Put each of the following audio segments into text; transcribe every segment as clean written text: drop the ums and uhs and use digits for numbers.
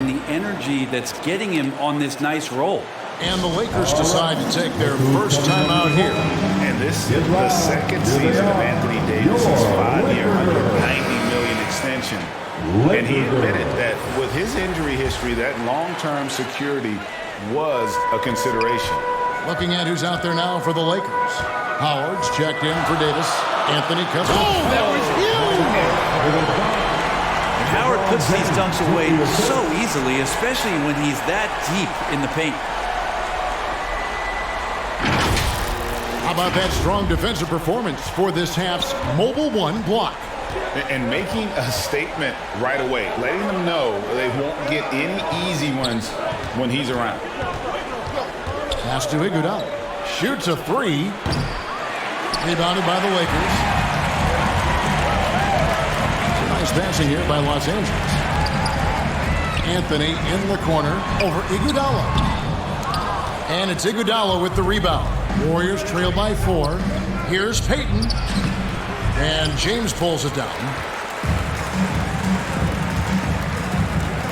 and the energy that's getting him on this nice roll. And the Lakers decide to take their first time out here. And this is the second season of Anthony Davis' 5-year, $190 million extension. And he admitted that with his injury history, that long-term security was a consideration. Looking at who's out there now for the Lakers. Howard's checked in for Davis. Anthony cuts. Oh, that was huge! Howard puts these dunks away so easily, especially when he's that deep in the paint. How about that strong defensive performance for this half's Mobile One block? And making a statement right away, letting them know they won't get any easy ones when he's around. Pass to Iguodala. Shoots a three. Rebounded by the Lakers. Nice passing here by Los Angeles. Anthony in the corner over Iguodala. And it's Iguodala with the rebound. Warriors trail by 4. Here's Payton. And James pulls it down.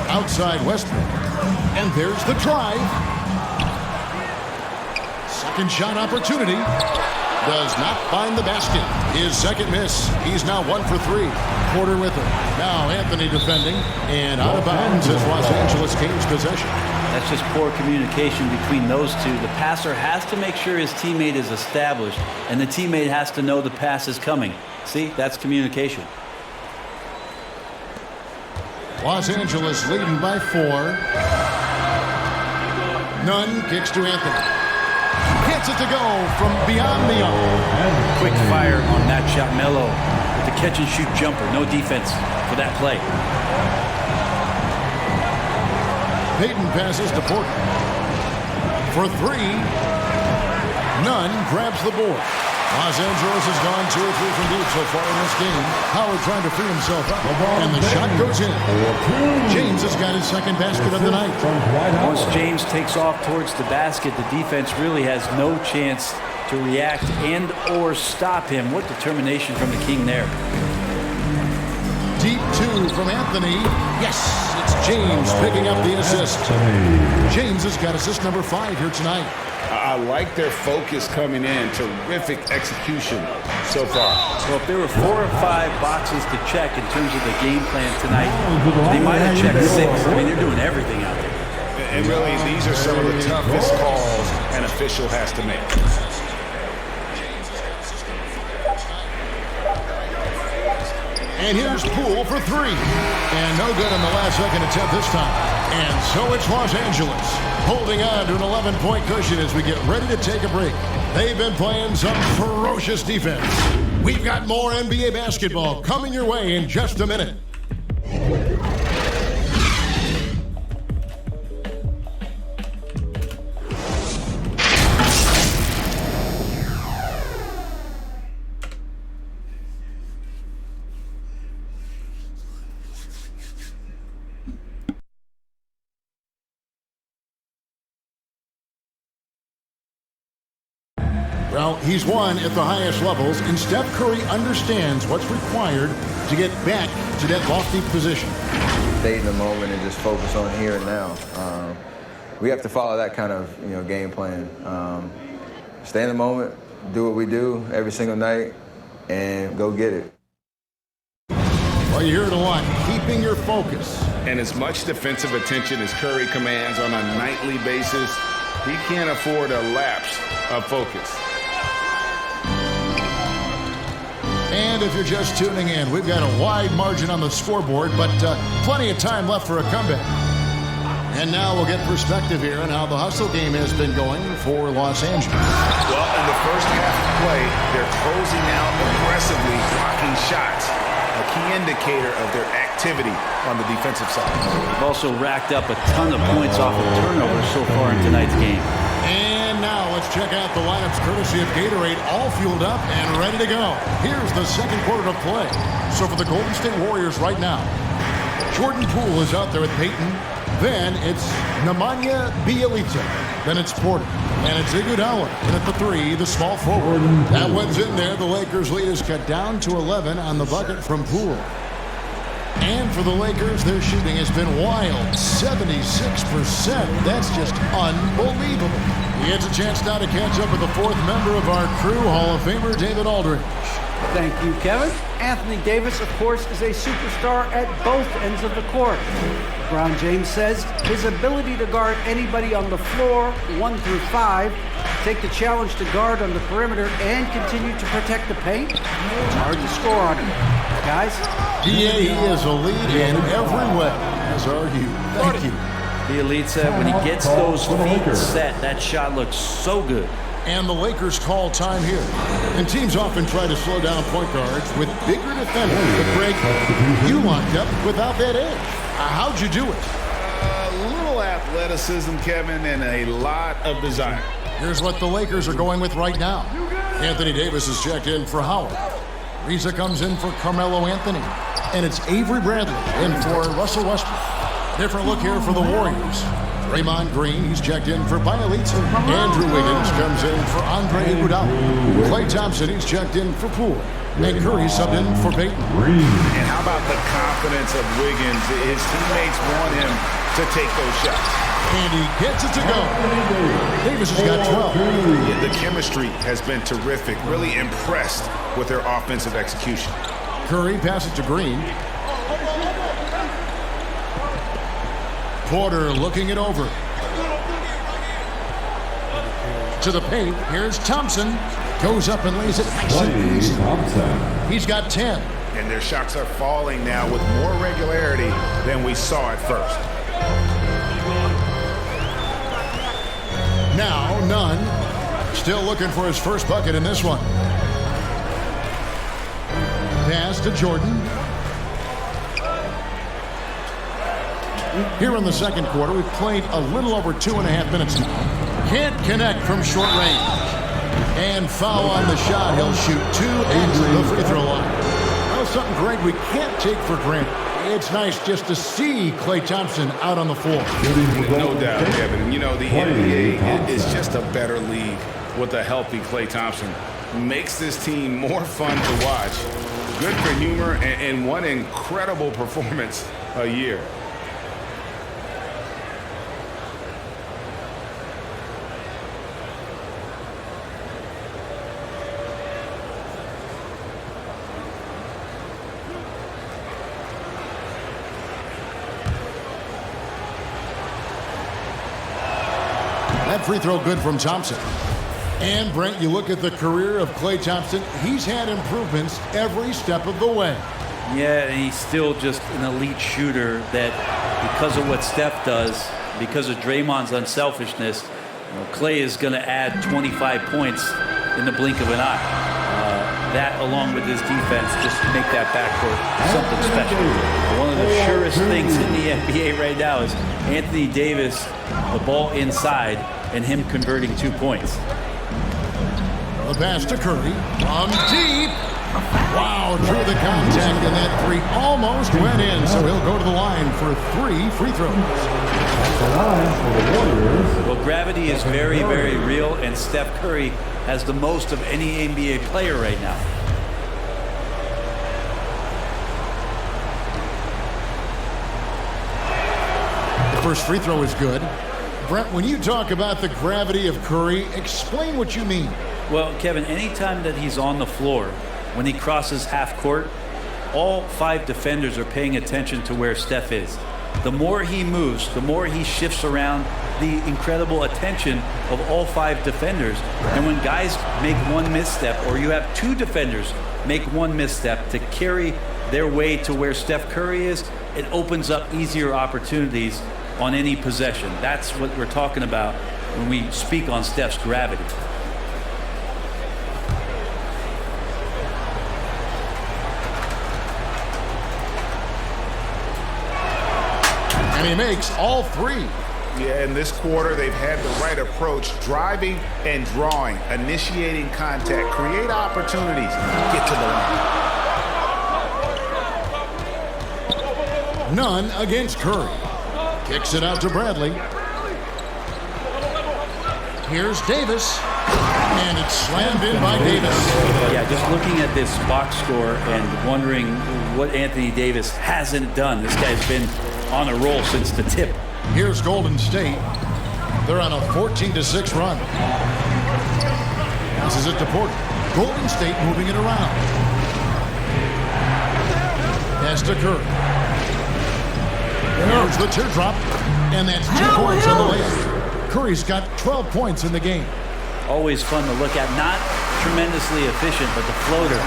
Outside Westbrook. And there's the drive. Second shot opportunity. Does not find the basket. His second miss. He's now 1 for 3. Porter with him. Now Anthony defending. And out of bounds as Los Angeles gains possession. That's just poor communication between those two. The passer has to make sure his teammate is established, and the teammate has to know the pass is coming. See, that's communication. Los Angeles leading by 4. Nunn kicks to Anthony. Gets it to go from beyond the arc. Quick fire on that shot. Melo with the catch-and-shoot jumper. No defense for that play. Payton passes to Porter. For 3. Nunn grabs the board. Los Angeles has gone 2 or 3 from deep so far in this game. Howard trying to free himself up. And the shot goes in. James has got his second basket of the night. Once James takes off towards the basket, the defense really has no chance to react and or stop him. What determination from the King there. Deep 2 from Anthony. Yes, it's James picking up the assist. James has got assist number 5 here tonight. I like their focus coming in. Terrific execution so far. So if there were 4 or 5 boxes to check in terms of the game plan tonight, they might have checked 6. I mean, they're doing everything out there. And really, these are some of the toughest calls an official has to make. And here's Poole for 3. And no good on the last second attempt this time. And so it's Los Angeles holding on to an 11-point cushion as we get ready to take a break. They've been playing some ferocious defense. We've got more NBA basketball coming your way in just a minute. Well, he's won at the highest levels, and Steph Curry understands what's required to get back to that lofty position. Stay in the moment and just focus on here and now. We have to follow that kind of game plan. Stay in the moment, do what we do every single night, and go get it. Well, you hear it a lot, keeping your focus. And as much defensive attention as Curry commands on a nightly basis, he can't afford a lapse of focus. And if you're just tuning in, we've got a wide margin on the scoreboard, but plenty of time left for a comeback. And now we'll get perspective here on how the hustle game has been going for Los Angeles. Well, in the first half of play, they're closing out aggressively, blocking shots, a key indicator of their activity on the defensive side. They've also racked up a ton of points off of turnovers so far in tonight's game. And now let's check out the lineups courtesy of Gatorade, all fueled up and ready to go. Here's the second quarter of play. So for the Golden State Warriors right now, Jordan Poole is out there with Payton. Then it's Nemanja Bjelica. Then it's Porter. And it's Iguodala. And at the 3, the small forward. That one's in there. The Lakers lead is cut down to 11 on the bucket from Poole. And for the Lakers, their shooting has been wild, 76%. That's just unbelievable. He gets a chance now to catch up with the fourth member of our crew, Hall of Famer David Aldridge. Thank you, Kevin. Anthony Davis, of course, is a superstar at both ends of the court. LeBron James says his ability to guard anybody on the floor, 1 through 5, take the challenge to guard on the perimeter, and continue to protect the paint, it's hard to score on him. Guys? Yeah, he is a lead in every way, as are you. Thank you. The elite said when he gets those feet set, that shot looks so good. And the Lakers call time here. And teams often try to slow down point guards with bigger defenders. But Greg, you locked up without that edge. How'd you do it? A little athleticism, Kevin, and a lot of desire. Here's what the Lakers are going with right now. Anthony Davis is checked in for Howard. Reza comes in for Carmelo Anthony. And it's Avery Bradley in for Russell Westbrook. Different look here for the Warriors. Draymond Green, he's checked in for Bielitsa. Andrew Wiggins comes in for Andre Iguodala. Klay Thompson, he's checked in for Poole. And Curry subbed in for Peyton. And how about the confidence of Wiggins? His teammates want him to take those shots. And he gets it to go. Davis has got 12. Yeah, the chemistry has been terrific. Really impressed with their offensive execution. Curry passes to Green. Porter looking it over. To the paint. Here's Thompson. Goes up and lays it nice and easy. He's got 10. And their shots are falling now with more regularity than we saw at first. Now, Nunn. Still looking for his first bucket in this one. Pass to Jordan. Here in the second quarter, we've played a little over 2.5 minutes now. Can't connect from short range. And foul on the shot. He'll shoot 2 and the free throw line. That was something, Greg, we can't take for granted. It's nice just to see Klay Thompson out on the floor. No doubt, Kevin. You know, the NBA is just a better league with a healthy Klay Thompson. Makes this team more fun to watch. Good for humor and one incredible performance a year. That free throw good from Thompson. And, Brent, you look at the career of Klay Thompson, he's had improvements every step of the way. Yeah, and he's still just an elite shooter that because of what Steph does, because of Draymond's unselfishness, Klay is going to add 25 points in the blink of an eye. That, along with his defense, just make that backcourt something special. One of the surest things in the NBA right now is Anthony Davis, the ball inside, and him converting 2 points. The pass to Curry from deep. Wow, drew the contact, and that three almost went in, so he'll go to the line for 3 free throws. Well, gravity is very, very real, and Steph Curry has the most of any NBA player right now. The first free throw is good. Brent, when you talk about the gravity of Curry, explain what you mean. Well, Kevin, anytime that he's on the floor, when he crosses half court, all 5 defenders are paying attention to where Steph is. The more he moves, the more he shifts around, the incredible attention of all 5 defenders. And when guys make one misstep, or you have 2 defenders make one misstep to carry their way to where Steph Curry is, it opens up easier opportunities on any possession. That's what we're talking about when we speak on Steph's gravity. And he makes all 3. Yeah, in this quarter, they've had the right approach, driving and drawing, initiating contact, create opportunities, get to the line. None against Curry. Kicks it out to Bradley. Here's Davis. And it's slammed in by Davis. Yeah, just looking at this box score and wondering what Anthony Davis hasn't done. This guy's been on a roll since the tip. Here's Golden State. They're on a 14-6 run. This is it to Porter. Golden State moving it around. Pass to Curry. There's the teardrop. And that's 2 points on the layup. Curry's got 12 points in the game. Always fun to look at. Not tremendously efficient, but the floater,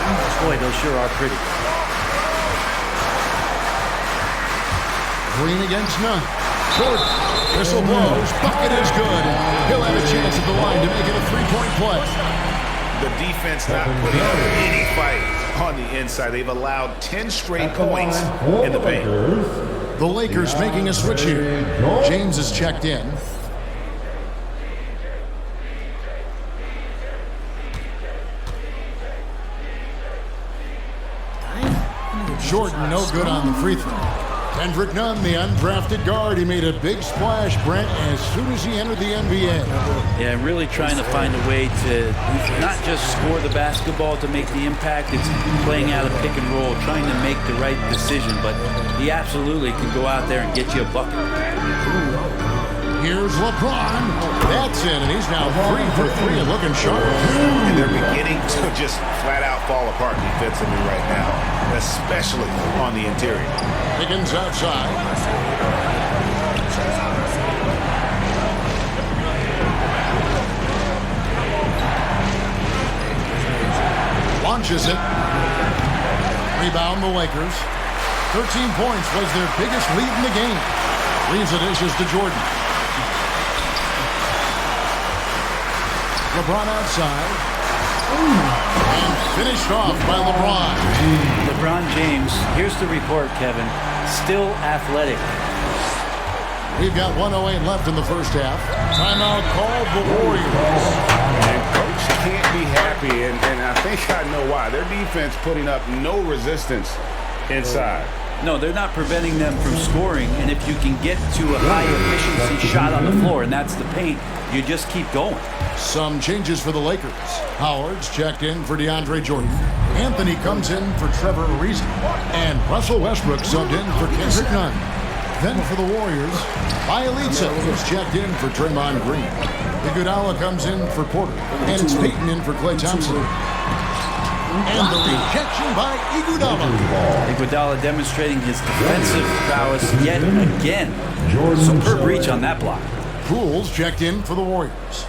boy, those sure are pretty. Green against none. Jordan. Whistle blows. Bucket is good. He'll have a chance at the line to make it a 3-point play. The defense not putting up any fight on the inside. They've allowed 10 straight points in the paint. The Lakers making a switch here. James is checked in. Jordan no good on the free throw. Kendrick Nunn, the undrafted guard, he made a big splash, Brent, as soon as he entered the NBA. Yeah, really trying to find a way to not just score the basketball to make the impact. It's playing out a pick and roll, trying to make the right decision. But he absolutely can go out there and get you a bucket. Here's LeBron. That's it, and he's now 3 for 3 and looking sharp. And they're beginning to just flat out fall apart defensively right now, especially on the interior. Higgins outside. Launches it. Rebound the Lakers. 13 points was their biggest lead in the game. Leaves the dishes to Jordan. LeBron outside. And finished off by LeBron. LeBron James, here's the report, Kevin, still athletic. We've got 1:08 left in the first half. Timeout called the Warriors. And Coach can't be happy, and I think I know why. Their defense putting up no resistance inside. No, they're not preventing them from scoring, and if you can get to a high efficiency shot on the floor, and that's the paint, you just keep going. Some changes for the Lakers. Howard's checked in for DeAndre Jordan. Anthony comes in for Trevor Ariza. And Russell Westbrook subbed in for Kendrick Nunn. Then for the Warriors, Bielitsa is checked in for Draymond Green. Iguodala comes in for Porter. And it's Peyton in for Klay Thompson. And the rejection by Iguodala. Iguodala demonstrating his defensive prowess yet again. Superb reach on that block. Poole's checked in for the Warriors.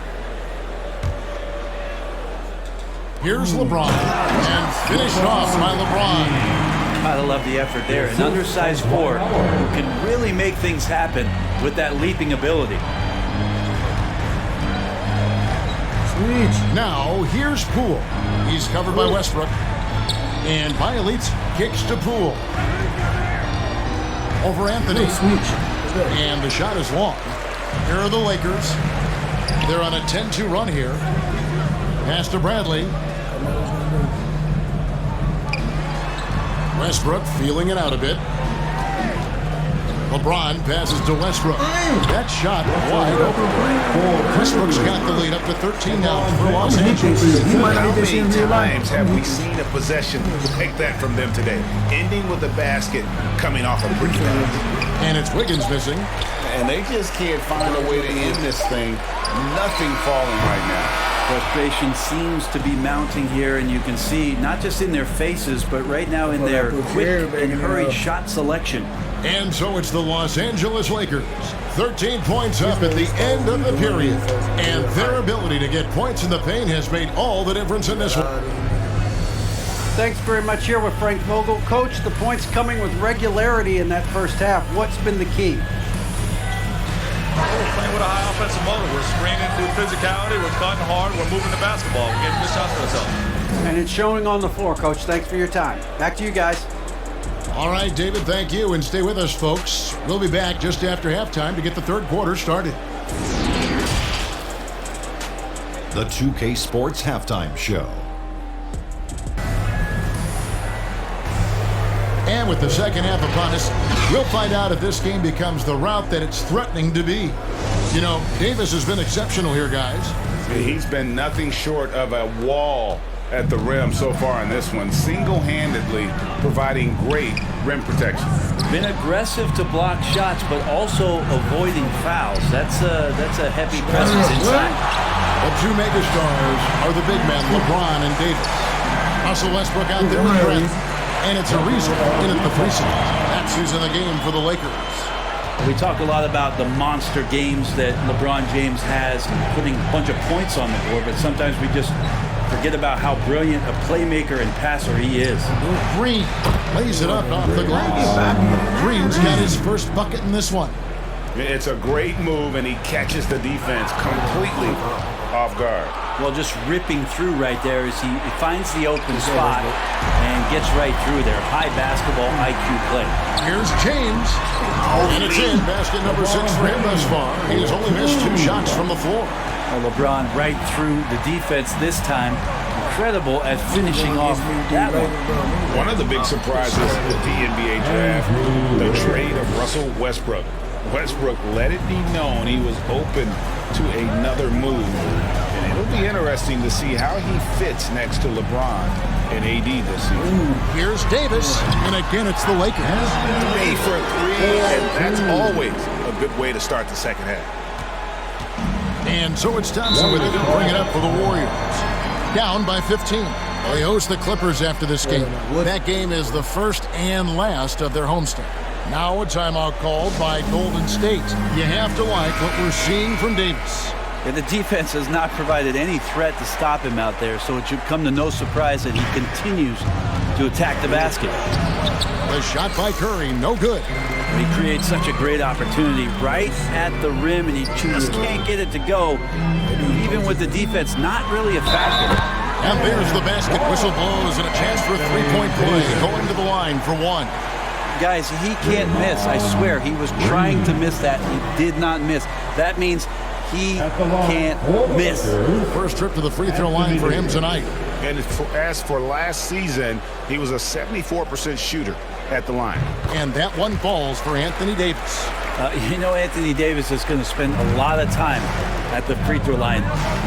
Here's LeBron. And finished off by LeBron. Gotta love the effort there. An undersized forward who can really make things happen with that leaping ability. Now, here's Poole. He's covered by Westbrook. And Bielitsa kicks to Poole. Over Anthony. And the shot is long. Here are the Lakers. They're on a 10-2 run here. Pass to Bradley. Westbrook feeling it out a bit. LeBron passes to Westbrook. That shot wide open. Westbrook's got the lead up to 13 now for Los Angeles. How many times have we seen a possession like that from them today? Ending with a basket coming off a pretty pass. And it's Wiggins missing. And they just can't find a way to end this thing. Nothing falling right now. Frustration seems to be mounting here, and you can see not just in their faces, but right now in their quick and hurried shot selection. And so it's the Los Angeles Lakers. 13 points up at the end of the period. And their ability to get points in the paint has made all the difference in this one. Thanks very much. Here with Frank Vogel. Coach, the points coming with regularity in that first half. What's been the key? We're playing with a high offensive motor. We're screening through physicality. We're cutting hard. We're moving the basketball. We're getting good shots for ourselves. And it's showing on the floor, Coach. Thanks for your time. Back to you guys. All right, David, thank you. And stay with us, folks. We'll be back just after halftime to get the third quarter started. The 2K Sports Halftime Show. And with the second half upon us, we'll find out if this game becomes the route that it's threatening to be. You know, Davis has been exceptional here, guys. He's been nothing short of a wall at the rim so far in this one, single-handedly providing great rim protection. Been aggressive to block shots, but also avoiding fouls. That's a heavy presence inside. The two megastars are the big men, LeBron and Davis. Russell Westbrook out there with Brent, and it's a reason in at the 3 seed. That's who's in the game for the Lakers. We talk a lot about the monster games that LeBron James has, putting a bunch of points on the board, but sometimes we just forget about how brilliant a playmaker and passer he is. Green lays it up off the glass. Green's got his first bucket in this one. It's a great move, and he catches the defense completely off guard. Well, just ripping through right there as he finds the open spot and gets right through there. High basketball IQ play. Here's James. And it's in. Basket number 6 for him thus far. He has only missed 2 shots from the floor. Well, LeBron right through the defense this time. Incredible at finishing off that one. One of the big surprises of the NBA draft, the trade of Russell Westbrook. Westbrook let it be known he was open to another move. And it'll be interesting to see how he fits next to LeBron and AD this season. Here's Davis, and again it's the Lakers. 3 for 3, and that's always a good way to start the second half. And so it's Thompson with it to bring it up for the Warriors. Down by 15. They host the Clippers after this game. That game is the first and last of their homestand. Now a timeout called by Golden State. You have to like what we're seeing from Davis. Yeah, the defense has not provided any threat to stop him out there, so it should come to no surprise that he continues to attack the basket. The shot by Curry, no good. He creates such a great opportunity right at the rim, and he just can't get it to go. Even with the defense not really a factor. And there's the basket. Whistle blows and a chance for a three-point play. Going to the line for 1. Guys, he can't miss. I swear, he was trying to miss that. He did not miss. That means he can't miss. First trip to the free throw line for him tonight. And as for last season, he was a 74% shooter at the line. And that one falls for Anthony Davis. You know, Anthony Davis is going to spend a lot of time at the free throw line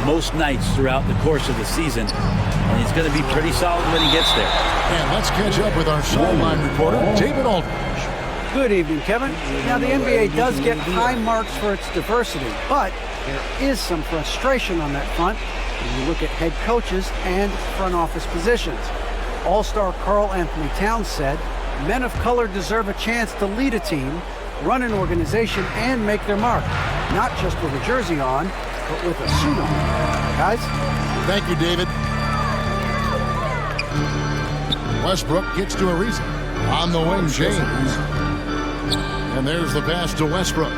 most nights throughout the course of the season. And he's going to be pretty solid when he gets there. And let's catch up with our sideline reporter, David Aldridge. Good evening, Kevin. Now, the NBA does get high marks for its diversity, but there is some frustration on that front when you look at head coaches and front office positions. All-star Karl Anthony Towns said, men of color deserve a chance to lead a team, run an organization, and make their mark, not just with a jersey on, but with a suit on. Guys? Thank you, David. Westbrook gets to Ariza. On the wing, James. And there's the pass to Westbrook.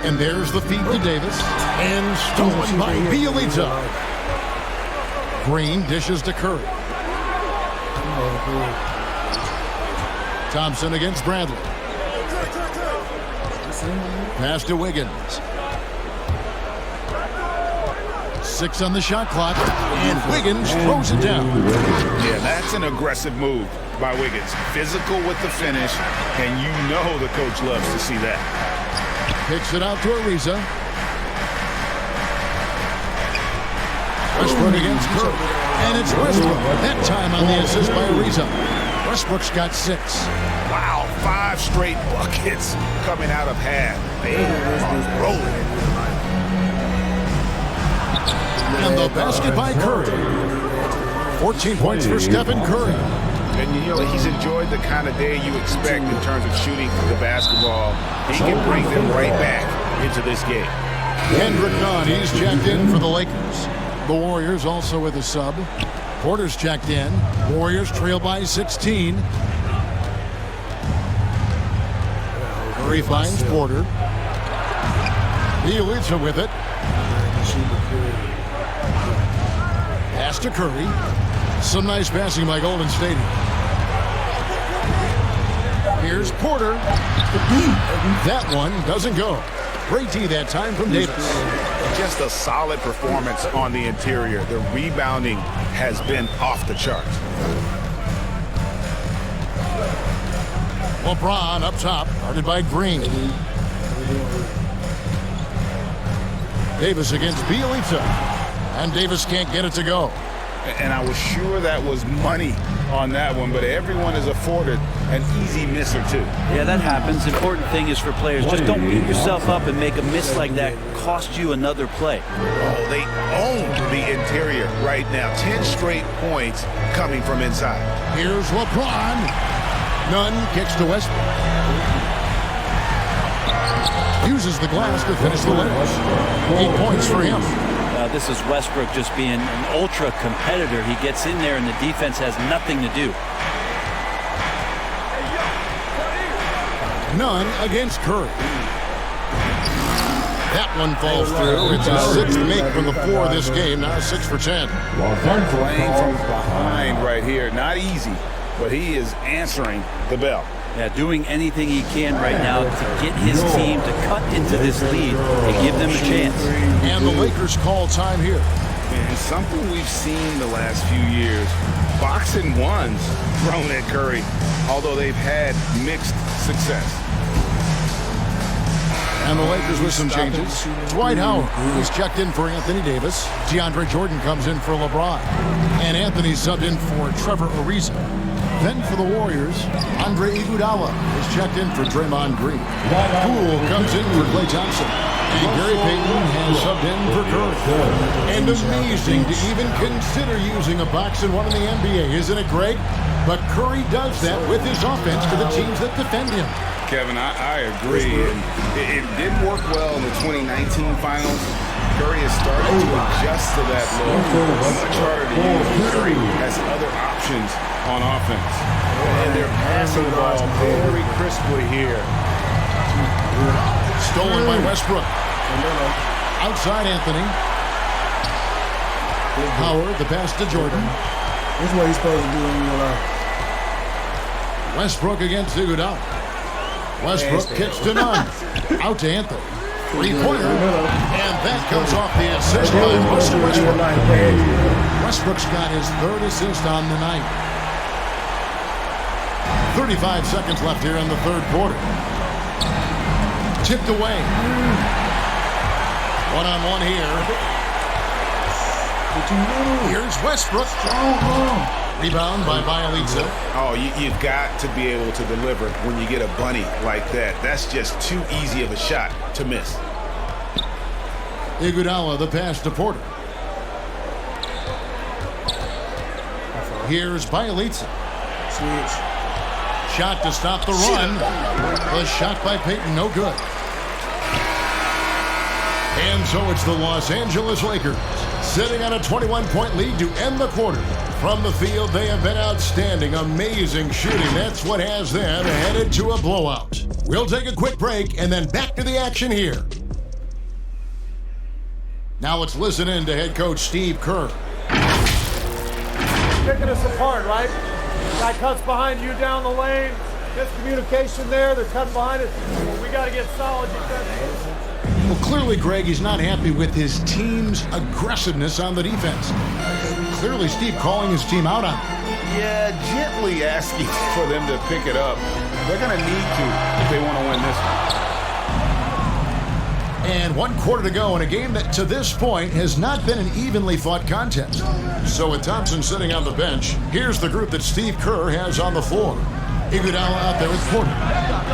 And there's the feed to Davis. And stolen by Bielitsa. Green dishes to Curry. Thompson against Bradley. Pass to Wiggins. 6 on the shot clock, and Wiggins throws it down. Yeah, that's an aggressive move by Wiggins. Physical with the finish, and you know the coach loves to see that. Kicks it out to Ariza. Westbrook against Curry, and it's Westbrook. That time on the assist by Ariza. Westbrook's got 6. Wow, 5 straight buckets coming out of half. They are rolling. And the basket by Curry. 14 points for Stephen Curry. And you know, he's enjoyed the kind of day you expect in terms of shooting the basketball. He can bring them right back into this game. Kendrick Nunn, he's checked in for the Lakers. The Warriors also with a sub. Porter's checked in. Warriors trail by 16. Curry finds Porter. Bielitsa with it. Pass to Curry. Some nice passing by Golden State. Here's Porter. That one doesn't go. Great D that time from Davis. Just a solid performance on the interior. The rebounding has been off the charts. LeBron up top, guarded by Green. Davis against Bielitsa. And Davis can't get it to go. And I was sure that was money on that one, but everyone is afforded an easy miss or two. Yeah, that happens. Important thing is for players, just don't beat yourself up and make a miss like that cost you another play. Oh, they own the interior right now. 10 straight points coming from inside. Here's LeBron. Nunn kicks to Westbrook. Uses the glass to finish the layup. 8 points for him. This is Westbrook just being an ultra competitor. He gets in there and the defense has nothing to do. Nunn against Curry. That one falls through. It's a sixth make from the floor this game. Now 6 for 10. Playing from behind right here. Not easy, but he is answering the bell. Yeah, doing anything he can right now to get his team to cut into this lead and give them a chance. And the Lakers call time here. And something we've seen the last few years, box and ones thrown at Curry, although they've had mixed success. And the Lakers with some changes. Dwight Howard is checked in for Anthony Davis. DeAndre Jordan comes in for LeBron. And Anthony subbed in for Trevor Ariza. Then for the Warriors, Andre Iguodala is checked in for Draymond Green. Poole comes in for Klay Thompson. And Gary Payton has subbed in for Curry. And amazing to even consider using a box and one in the NBA, isn't it, Greg? But Curry does that with his offense to the teams that defend him. Kevin, I agree. And it didn't work well in the 2019 finals. Curry has started to adjust to that look. It's much harder to use. Curry has other options on offense. And they're passing the ball very crisply here. Stolen by Westbrook. Outside Anthony. Howard, the pass to Jordan. That's what he's supposed to do in real life. Westbrook against Iguodala. Westbrook kicks to Nunn. Out to Anthony. Three-pointer. And that comes off the assist by Russell Westbrook. Westbrook's got his third assist on the night. 35 seconds left here in the third quarter. Tipped away. One-on-one here. Here's Westbrook. Rebound by Bielitsa. Oh, you've got to be able to deliver when you get a bunny like that. That's just too easy of a shot to miss. Iguodala, the pass to Porter. Here's Bielitsa. Switch. Shot to stop the run. The shot by Payton, no good. And so it's the Los Angeles Lakers sitting on a 21-point lead to end the quarter. From the field, they have been outstanding. Amazing shooting. That's what has them headed to a blowout. We'll take a quick break and then back to the action here. Now let's listen in to head coach Steve Kerr. Picking us apart, right? Guy cuts behind you down the lane. Miscommunication there. They're cutting behind us. We got to get solid defense. Well, clearly, Greg, he's not happy with his team's aggressiveness on the defense. Clearly, Steve calling his team out on it. Yeah, gently asking for them to pick it up. They're going to need to if they want to win this one. And 1 quarter to go in a game that, to this point, has not been an evenly fought contest. So with Thompson sitting on the bench, here's the group that Steve Kerr has on the floor. Iguodala out there with Porter.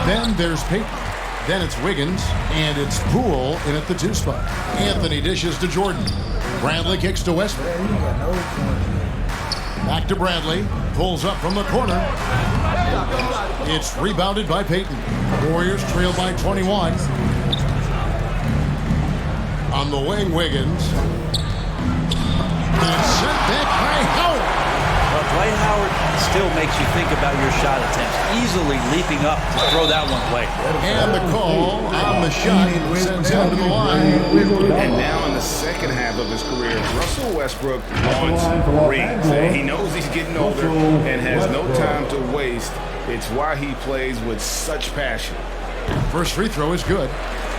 Then there's Payton. Then it's Wiggins, and it's Poole in at the 2 spot. Anthony dishes to Jordan. Bradley kicks to Westbrook. Back to Bradley. Pulls up from the corner. It's rebounded by Payton. Warriors trail by 21. On the wing, Wiggins. And sent back by Howard. Well, Dwight Howard still makes you think about your shot attempts. Easily leaping up to throw that one away. And the call on the shot sends him to the line. And now in the second half of his career, Russell Westbrook wants rings. He knows he's getting older and has no time to waste. It's why he plays with such passion. First free throw is good.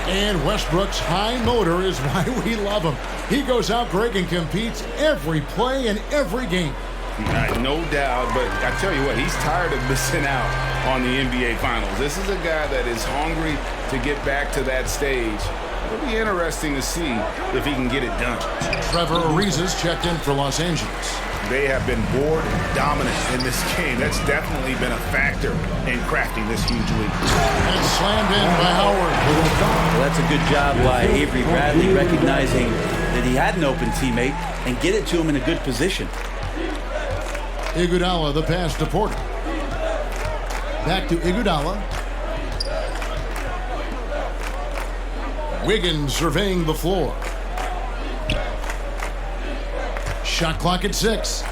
And Westbrook's high motor is why we love him. He goes out, Greg, and competes every play in every game. No doubt, but I tell you what, he's tired of missing out on the NBA Finals. This is a guy that is hungry to get back to that stage. It'll be interesting to see if he can get it done. Trevor Ariza's checked in for Los Angeles. They have been board dominant in this game. That's definitely been a factor in crafting this huge lead. And it's slammed in by Howard. Well, that's a good job by Avery Bradley recognizing that he had an open teammate and get it to him in a good position. Iguodala, the pass to Porter. Back to Iguodala. Wiggins surveying the floor. Shot clock at 6.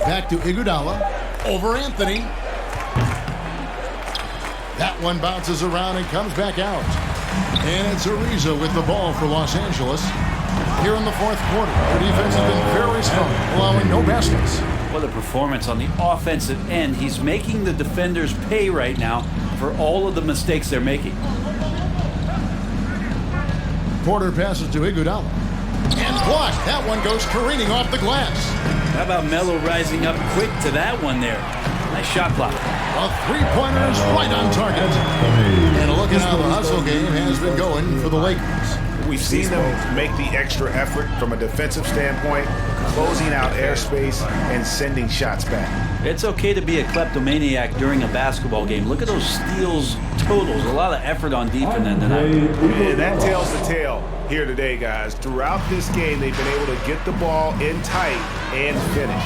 Back to Iguodala. Over Anthony. That one bounces around and comes back out. And it's Ariza with the ball for Los Angeles. Here in the fourth quarter, their defense has been very strong, allowing no baskets. What a performance on the offensive end. He's making the defenders pay right now for all of the mistakes they're making. Porter passes to Iguodala. And blocked. That one goes careening off the glass. How about Melo rising up quick to that one there? Nice shot clock. A three-pointer is right on target. And look at how the hustle game has been going for the Lakers. We've seen them make the extra effort from a defensive standpoint, closing out airspace and sending shots back. It's okay to be a kleptomaniac during a basketball game. Look at those steals totals. A lot of effort on defense tonight. And that tells the tale here today, guys. Throughout this game, they've been able to get the ball in tight and finish.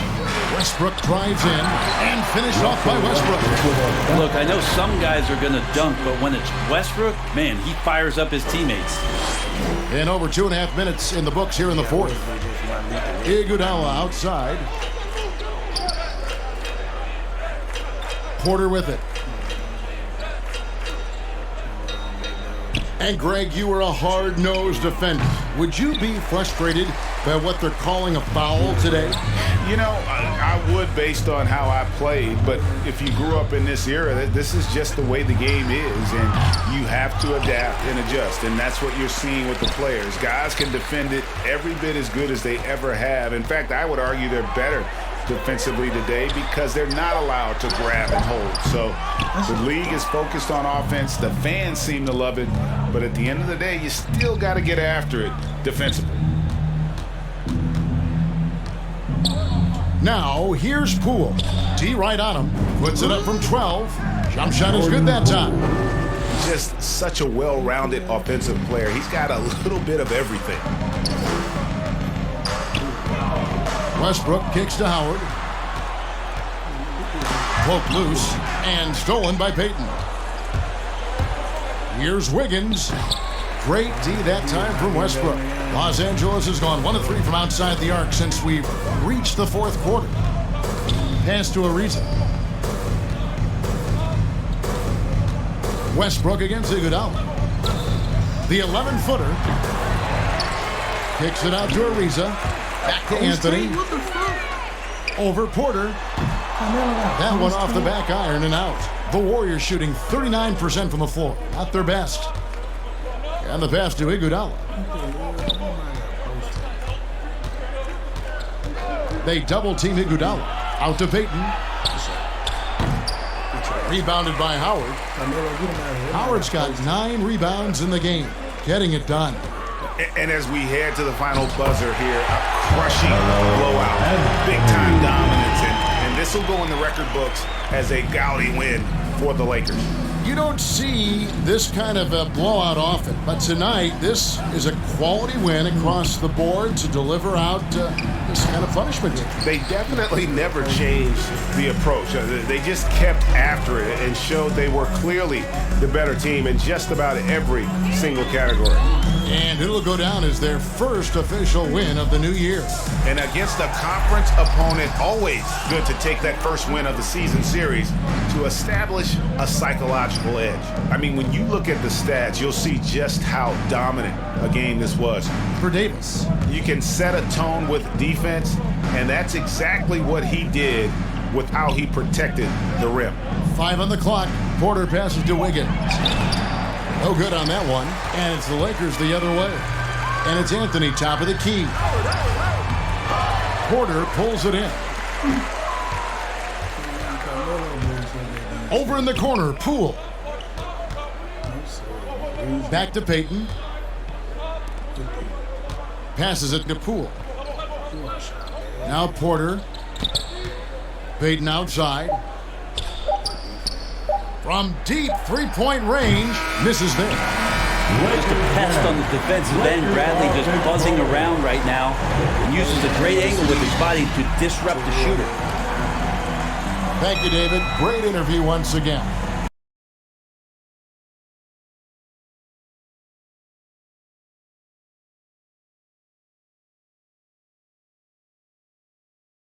Westbrook drives in and finished off by Westbrook. Look, I know some guys are going to dunk, but when it's Westbrook, man, he fires up his teammates. And over 2.5 minutes in the books here in the fourth. Iguodala outside. Porter with it. And Greg, you were a hard-nosed defender. Would you be frustrated by what they're calling a foul today? You know, I would based on how I played, but if you grew up in this era, this is just the way the game is, and you have to adapt and adjust, and that's what you're seeing with the players. Guys can defend it every bit as good as they ever have. In fact, I would argue they're better defensively today because they're not allowed to grab and hold. So the league is focused on offense. The fans seem to love it, but at the end of the day, you still got to get after it defensively. Now, here's Poole. T right on him. Puts it up from 12. Jump shot is good that time. Just such a well-rounded offensive player. He's got a little bit of everything. Westbrook kicks to Howard. Poked loose and stolen by Payton. Here's Wiggins. Great D that time from Westbrook. Los Angeles has gone 1 of 3 from outside the arc since we've reached the fourth quarter. Pass to Ariza. Westbrook against Iguodala. The 11-footer. Kicks it out to Ariza. Back to Anthony. Over Porter. That one off the back iron and out. The Warriors shooting 39% from the floor. Not their best. And the pass to Iguodala. They double-team Iguodala. Out to Payton. Rebounded by Howard. Howard's got 9 rebounds in the game. Getting it done. And as we head to the final buzzer here, a crushing blowout. Big-time dominance. And this will go in the record books as a gaudy win for the Lakers. You don't see this kind of a blowout often, but tonight this is a quality win across the board to deliver out this kind of punishment. They definitely never changed the approach. They just kept after it and showed they were clearly the better team in just about every single category. And it'll go down as their first official win of the new year. And against a conference opponent, always good to take that first win of the season series to establish a psychological edge. I mean, when you look at the stats, you'll see just how dominant a game this was. For Davis. You can set a tone with defense, and that's exactly what he did with how he protected the rim. 5 on the clock. Porter passes to Wiggins. No good on that one. And it's the Lakers the other way. And it's Anthony top of the key. Porter pulls it in. Over in the corner, Poole. Back to Payton. Passes it to Poole. Now Porter. Payton outside. From deep three-point range, misses there. Just a pest on the defensive end. Bradley just buzzing around right now and uses a great angle with his body to disrupt the shooter. Thank you, David. Great interview once again.